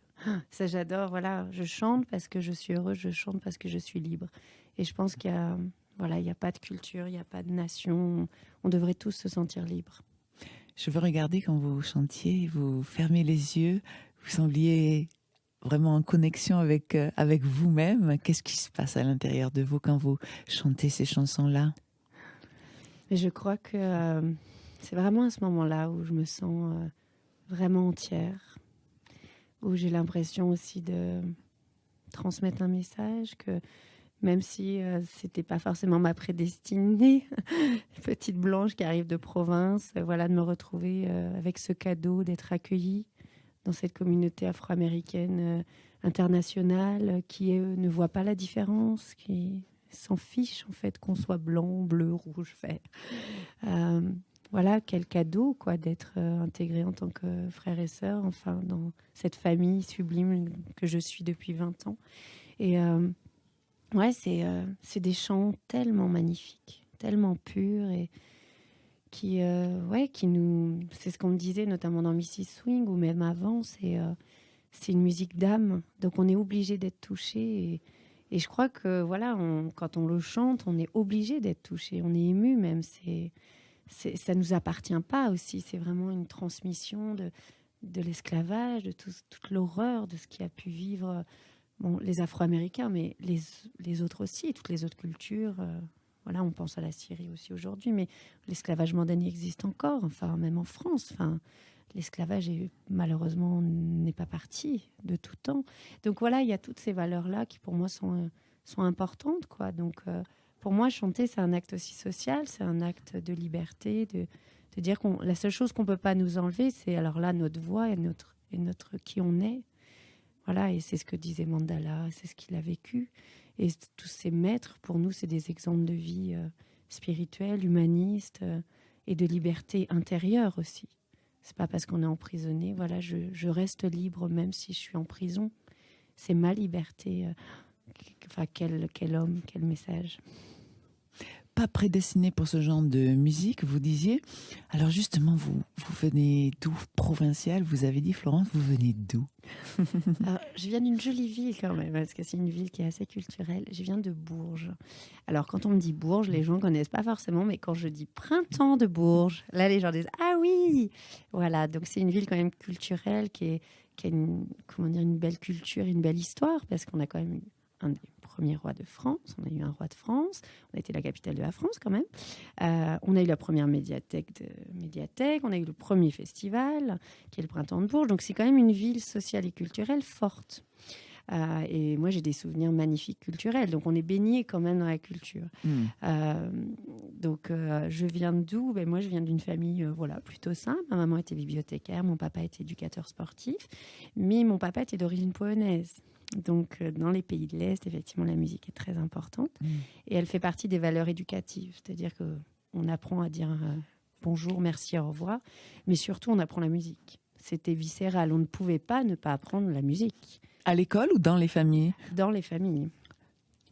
Ça, j'adore. Voilà, je chante parce que je suis heureuse, je chante parce que je suis libre. Et je pense qu'il y a, voilà, il n'y a pas de culture, il n'y a pas de nation. On devrait tous se sentir libres.
Je veux regarder quand vous chantiez, vous fermez les yeux, vous sembliez vraiment en connexion avec vous-même. Qu'est-ce qui se passe à l'intérieur de vous quand vous chantez ces chansons-là?
Mais je crois que c'est vraiment à ce moment-là où je me sens vraiment entière, où j'ai l'impression aussi de transmettre un message, que même si c'était pas forcément ma prédestinée, petite blanche qui arrive de province, voilà, de me retrouver avec ce cadeau, d'être accueillie dans cette communauté afro-américaine internationale qui ne voit pas la différence, qui s'en fiche en fait qu'on soit blanc, bleu, rouge, vert. Voilà, quel cadeau quoi d'être intégré en tant que frère et sœur, enfin dans cette famille sublime que je suis depuis 20 ans. Et ouais, c'est des chants tellement magnifiques, tellement purs et qui nous... C'est ce qu'on me disait notamment dans Mrs. Swing ou même avant, c'est une musique d'âme. Donc on est obligé d'être touché et je crois que voilà, quand on le chante, on est obligé d'être touché, on est ému même. Ça nous appartient pas aussi. C'est vraiment une transmission de l'esclavage, de toute l'horreur de ce qui a pu vivre les Afro-Américains, mais les autres aussi, toutes les autres cultures. Voilà, on pense à la Syrie aussi aujourd'hui, mais l'esclavage mandingue existe encore, enfin même en France. Enfin, l'esclavage malheureusement n'est pas parti de tout temps. Donc voilà, il y a toutes ces valeurs-là qui pour moi sont importantes, quoi. Donc pour moi, chanter, c'est un acte aussi social, c'est un acte de liberté, de dire la seule chose qu'on peut pas nous enlever, c'est alors là notre voix et notre qui on est. Voilà, et c'est ce que disait Mandela, c'est ce qu'il a vécu. Et tous ces maîtres, pour nous, c'est des exemples de vie spirituelle, humaniste et de liberté intérieure aussi. C'est pas parce qu'on est emprisonné, voilà, je reste libre même si je suis en prison. C'est ma liberté. Enfin, quel homme, quel message.
Pas prédestiné pour ce genre de musique, vous disiez. Alors justement, vous venez d'où? Provincial, vous avez dit, Florence, vous venez d'où?
Alors, je viens d'une jolie ville quand même, parce que c'est une ville qui est assez culturelle. Je viens de Bourges. Alors quand on me dit Bourges, les gens ne connaissent pas forcément, mais quand je dis printemps de Bourges, là les gens disent « Ah oui !» Voilà, donc c'est une ville quand même culturelle qui a une belle culture, une belle histoire, parce qu'on a quand même eu un des premiers rois de France, on a eu un roi de France, on a été la capitale de la France quand même, on a eu la première médiathèque, on a eu le premier festival qui est le printemps de Bourges, donc c'est quand même une ville sociale et culturelle forte. Et moi, j'ai des souvenirs magnifiques culturels. Donc, on est baigné quand même dans la culture. Je viens d'où? Moi, je viens d'une famille plutôt simple. Ma maman était bibliothécaire, mon papa était éducateur sportif, mais mon papa était d'origine polonaise. Donc, dans les pays de l'Est, effectivement, la musique est très importante. Et elle fait partie des valeurs éducatives. C'est-à-dire qu'on apprend à dire bonjour, merci, au revoir. Mais surtout, on apprend la musique. C'était viscéral. On ne pouvait pas ne pas apprendre la musique.
À l'école ou dans les familles?
Dans les familles.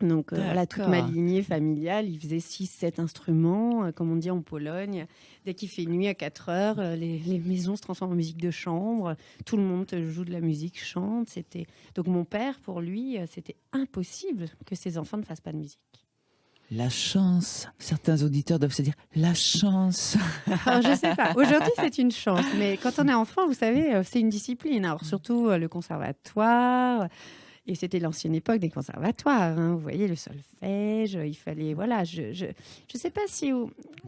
Donc, toute ma lignée familiale, ils faisaient 6-7 instruments. Comme on dit en Pologne, dès qu'il fait nuit à 4 heures, les maisons se transforment en musique de chambre. Tout le monde joue de la musique, chante. Donc, mon père, pour lui, c'était impossible que ses enfants ne fassent pas de musique.
La chance. Certains auditeurs doivent se dire la chance.
Alors, je sais pas. Aujourd'hui, c'est une chance. Mais quand on est enfant, vous savez, c'est une discipline. Alors, surtout le conservatoire. Et c'était l'ancienne époque des conservatoires. Vous voyez, le solfège, il fallait... Voilà, je sais pas si...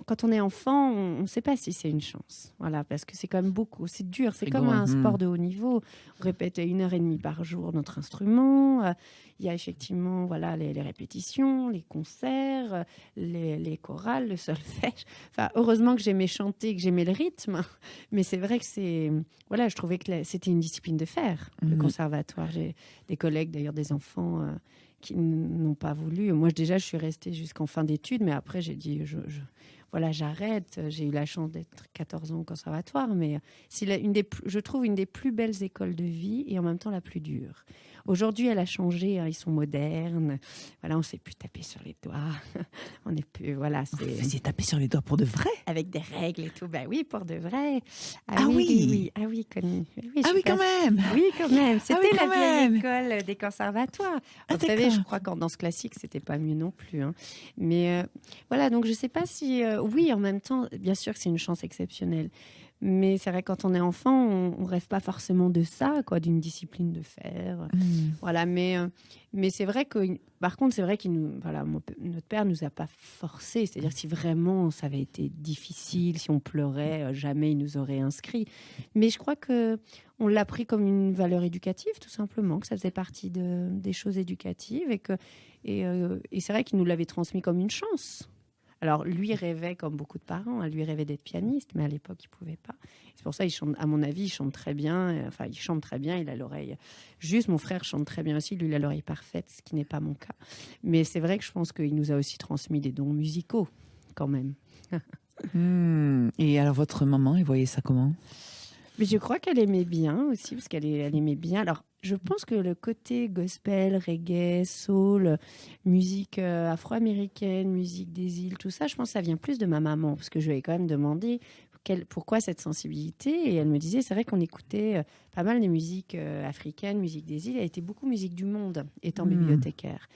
Quand on est enfant, on ne sait pas si c'est une chance. Voilà, parce que c'est quand même beaucoup. C'est dur. C'est comme un sport de haut niveau. On répète 1h30 par jour notre instrument. Il y a effectivement les répétitions, les concerts, les chorales, le solfège. Enfin, heureusement que j'aimais chanter, que j'aimais le rythme. Mais c'est vrai que je trouvais que c'était une discipline de fer, le conservatoire. J'ai des collègues, d'ailleurs des enfants, qui n'ont pas voulu. Moi, déjà, je suis restée jusqu'en fin d'études, mais après, j'ai dit... j'arrête. J'ai eu la chance d'être 14 ans au conservatoire, mais c'est je trouve une des plus belles écoles de vie et en même temps la plus dure. Aujourd'hui, elle a changé. Ils sont modernes. Voilà, on ne sait plus taper sur les doigts. On n'est plus. Voilà,
Vous faisiez taper sur les doigts pour de vrai?
Avec des règles et tout. Oui, pour de vrai.
Oui.
Ah oui, connu.
Quand même.
Oui, quand même. C'était
quand
la
même.
vieille école des conservatoires. Vous savez, je crois qu'en danse classique, c'était pas mieux non plus. Mais donc je sais pas si. Oui, en même temps, bien sûr que c'est une chance exceptionnelle. Mais c'est vrai, quand on est enfant, on rêve pas forcément de ça, d'une discipline de fer. Voilà, mais c'est vrai que, par contre, c'est vrai notre père nous a pas forcés. C'est-à-dire, si vraiment ça avait été difficile, si on pleurait, jamais il nous aurait inscrits. Mais je crois que on l'a pris comme une valeur éducative, tout simplement, que ça faisait partie des choses éducatives et c'est vrai qu'il nous l'avait transmis comme une chance. Alors, lui rêvait, comme beaucoup de parents, lui rêvait d'être pianiste, mais à l'époque, il ne pouvait pas. C'est pour ça, à mon avis, il chante très bien. Enfin, il chante très bien, il a l'oreille juste. Mon frère chante très bien aussi, lui, il a l'oreille parfaite, ce qui n'est pas mon cas. Mais c'est vrai que je pense qu'il nous a aussi transmis des dons musicaux, quand même.
Et alors, votre maman, elle voyait ça comment?
Mais je crois qu'elle aimait bien aussi, parce qu'elle aimait bien. Alors, je pense que le côté gospel, reggae, soul, musique afro-américaine, musique des îles, tout ça, je pense que ça vient plus de ma maman, parce que je lui ai quand même demandé pourquoi cette sensibilité. Et elle me disait, c'est vrai qu'on écoutait pas mal de musique africaine, musique des îles. Elle était beaucoup musique du monde, étant bibliothécaire.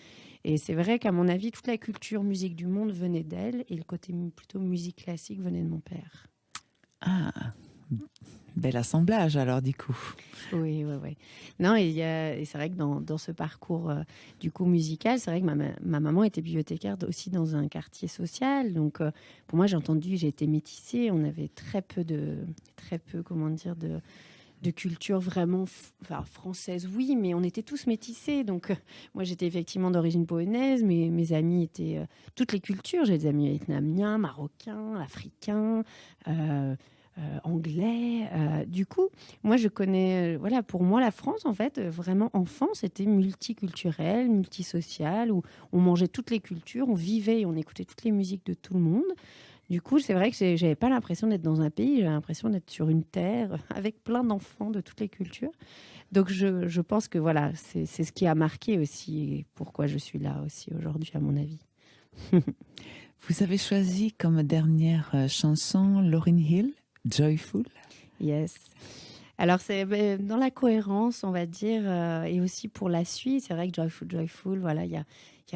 Et c'est vrai qu'à mon avis, toute la culture musique du monde venait d'elle, et le côté plutôt musique classique venait de mon père.
Ah, bel assemblage alors du coup.
Oui. Non, et c'est vrai que dans ce parcours du coup musical, c'est vrai que ma maman était bibliothécaire aussi dans un quartier social. Donc pour moi, j'ai été métissée. On avait très peu de culture vraiment française, oui, mais on était tous métissés. Donc moi, j'étais effectivement d'origine polonaise, mais mes amis étaient toutes les cultures. J'ai des amis vietnamiens, marocains, africains. Anglais. Du coup, moi, je connais... pour moi, la France, en fait, vraiment enfant, c'était multiculturel, multisocial, où on mangeait toutes les cultures, on vivait et on écoutait toutes les musiques de tout le monde. Du coup, c'est vrai que j'avais pas l'impression d'être dans un pays, j'avais l'impression d'être sur une terre avec plein d'enfants de toutes les cultures. Donc, je pense que c'est ce qui a marqué aussi et pourquoi je suis là aussi aujourd'hui, à mon avis.
Vous avez choisi comme dernière chanson Lauryn Hill, Joyful.
Yes. Alors, c'est dans la cohérence, on va dire, et aussi pour la suite. C'est vrai que Joyful, il y a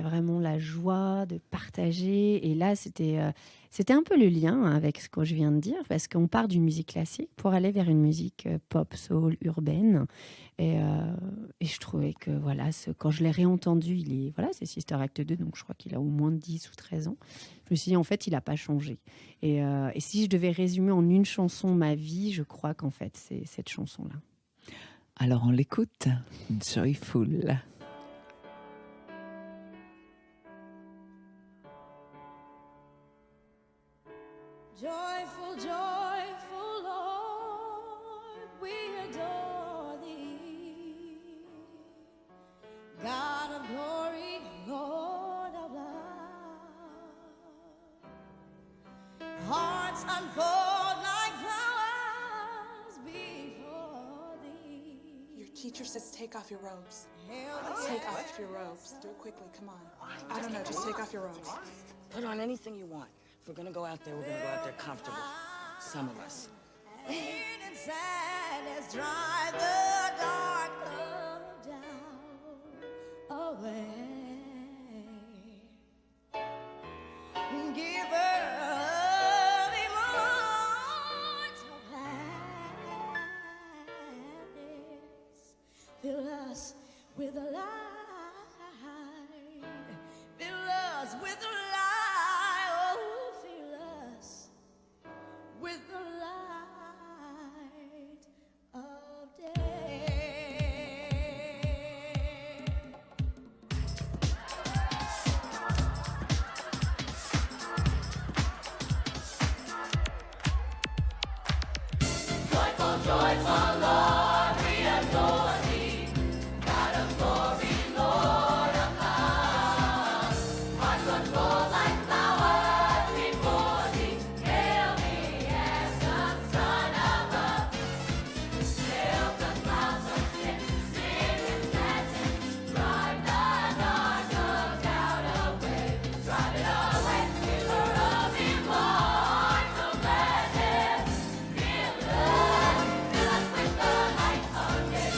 vraiment la joie de partager. Et là, c'était un peu le lien avec ce que je viens de dire, parce qu'on part d'une musique classique pour aller vers une musique pop, soul, urbaine. Et je trouvais que, quand je l'ai réentendu, c'est Sister Act 2, donc je crois qu'il a au moins 10 ou 13 ans. Je me suis dit, en fait, il n'a pas changé. Et si je devais résumer en une chanson ma vie, je crois qu'en fait, c'est cette chanson-là.
Alors on l'écoute, Joyful.
Joyful, joyful Lord, we adore thee. God of glory, Lord of love. Hearts unfold like flowers before thee.
Your teacher says take off your robes.
Hail
Take off your robes. Do it quickly, come on. I don't know, just take off your robes.
Put on anything you want. If we're gonna go out there, we're gonna go out there comfortable. Some of us.
pain and sadness drive the dark cloud down away. Give her immortal gladness. Fill us with a light. Fill us with a light. Oh, fill us with the light of day. Joyful, joyful Lord, we adore thee. God of glory, Lord of love. Hearts unfold like flowers before thee. Hail me as the Son of love. Sail the clouds of sin, sin and satin. Drive the dark of doubt away. Drive it away. Giver of immortal gladness. Fill us with the light of day.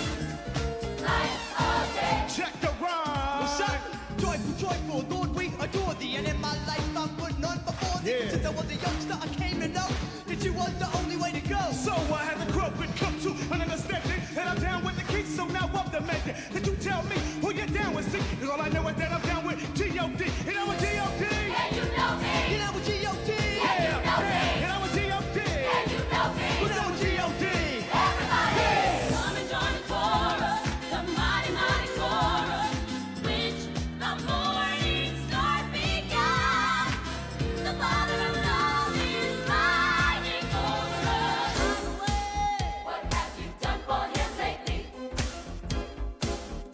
Light of day.
Check the rhyme.
What's up? Joyful, joyful, Lord, we adore thee. And in my life, I put none before thee.
Yeah.
Since I was a youngster, I came to know that you was the only way to go.
So I had to grow and come to an understanding that I'm down with the key, so now I'm the method. Did you tell me who you're down with? See, 'cause all I know is that I'm down with G.O.D. You know what G.O.D?
And you know me.
You know what G.O.D.
And you know me.
You know what G.O.D?
And you know me.
What's up with G.O.D.?
Everybody, come and join the chorus, the mighty, mighty chorus, which the morning star began. The Father of love is riding over us. What have you done for him lately?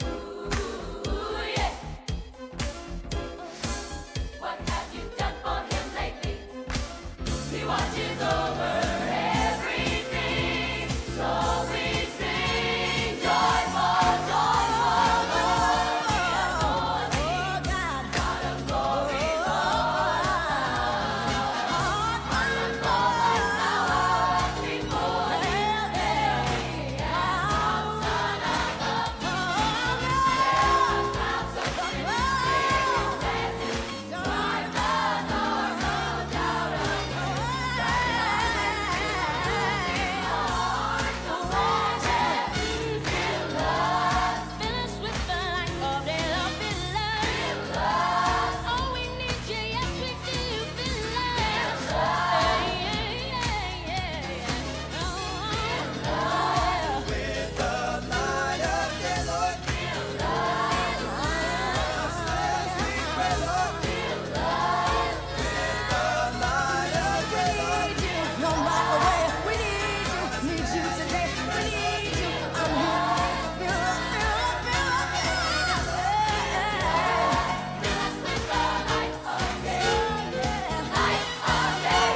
Ooh, yeah. What have you done for him lately? He watches over everything, so we sing joyful, joyful, Lord, we adore thee. God of glory, Lord of love. Hearts unfold like flowers before thee. Hail me as the Son of love. Sail the clouds of sin, sin and satin. Drive the dark of doubt away. No matter where we need you today. We need you. I'm here. Fill up, fill up, fill up, fill up. Fill us with the light of day. Light of day.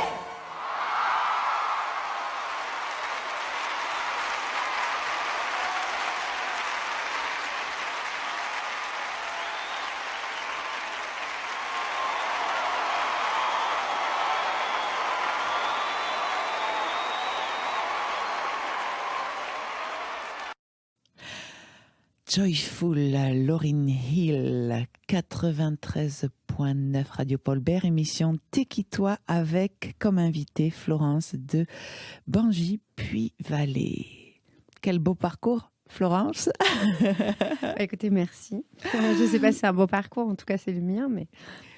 Joyful, Lauryn Hill, 93.9 Radio Paul Bert, émission T'es-qui-toi avec comme invité Florence de Bangis-Puy-Vallée. Quel beau parcours, Florence.
Écoutez, merci. Je ne sais pas si c'est un beau parcours, en tout cas c'est le mien, mais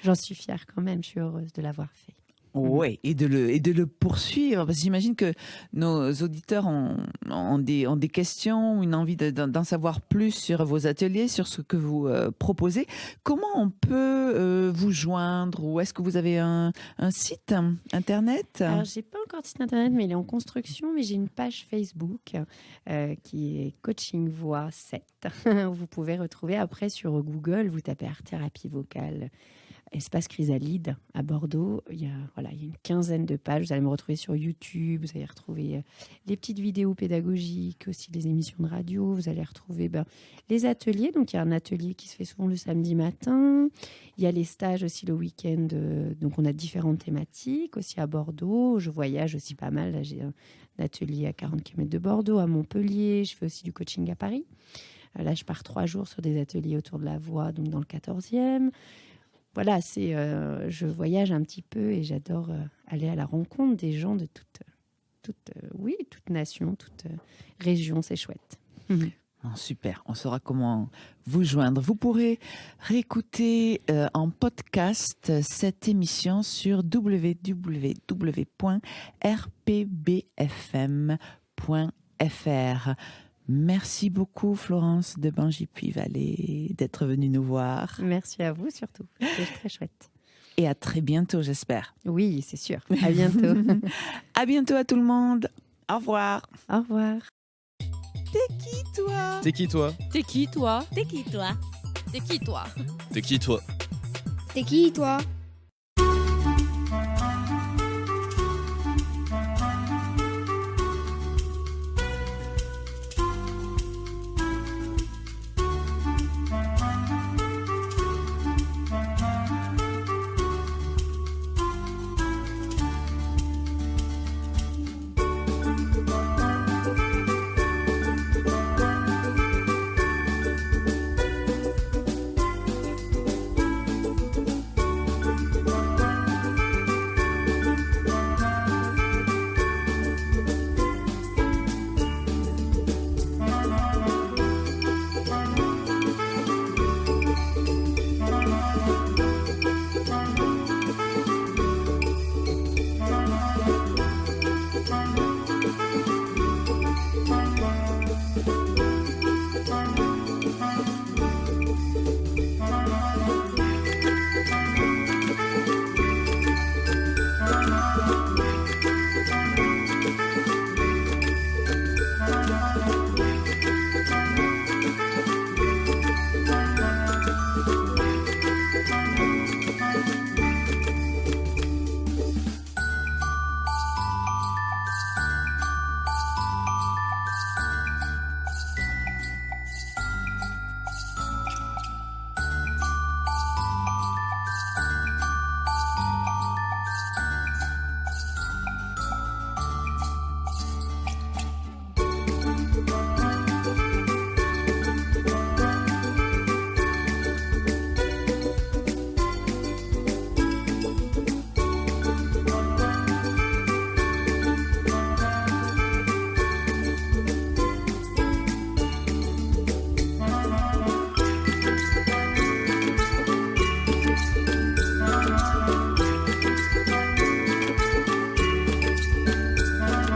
j'en suis fière quand même, je suis heureuse de l'avoir fait.
Oui, et de le poursuivre, parce que j'imagine que nos auditeurs ont des questions, une envie d'en savoir plus sur vos ateliers, sur ce que vous proposez. Comment on peut vous joindre, ou est-ce que vous avez un site internet?
Alors, j'ai pas encore de site internet, mais il est en construction. Mais j'ai une page Facebook qui est Coaching Voix 7. Vous pouvez retrouver après sur Google, vous tapez art thérapie vocale, espace Chrysalide à Bordeaux. Il y a une quinzaine de pages. Vous allez me retrouver sur YouTube. Vous allez retrouver les petites vidéos pédagogiques, aussi les émissions de radio. Vous allez retrouver les ateliers. Donc, il y a un atelier qui se fait souvent le samedi matin. Il y a les stages aussi le week-end. Donc, on a différentes thématiques aussi à Bordeaux. Je voyage aussi pas mal. Là, j'ai un atelier à 40 km de Bordeaux, à Montpellier. Je fais aussi du coaching à Paris. Là, je pars 3 jours sur des ateliers autour de la voix, donc dans le 14e. Voilà, je voyage un petit peu et j'adore aller à la rencontre des gens de toute nation, toute région. C'est chouette.
Super, on saura comment vous joindre. Vous pourrez réécouter en podcast cette émission sur www.rpbfm.fr. Merci beaucoup Florence de Bangis-Puy-Vallée d'être venue nous voir.
Merci à vous surtout, c'est très chouette.
Et à très bientôt, j'espère.
Oui, c'est sûr. À bientôt.
À bientôt à tout le monde. Au revoir.
Au revoir.
T'es qui toi?
T'es qui toi?
T'es qui toi?
T'es qui, toi?
T'es qui toi?
T'es qui toi?
T'es qui, toi?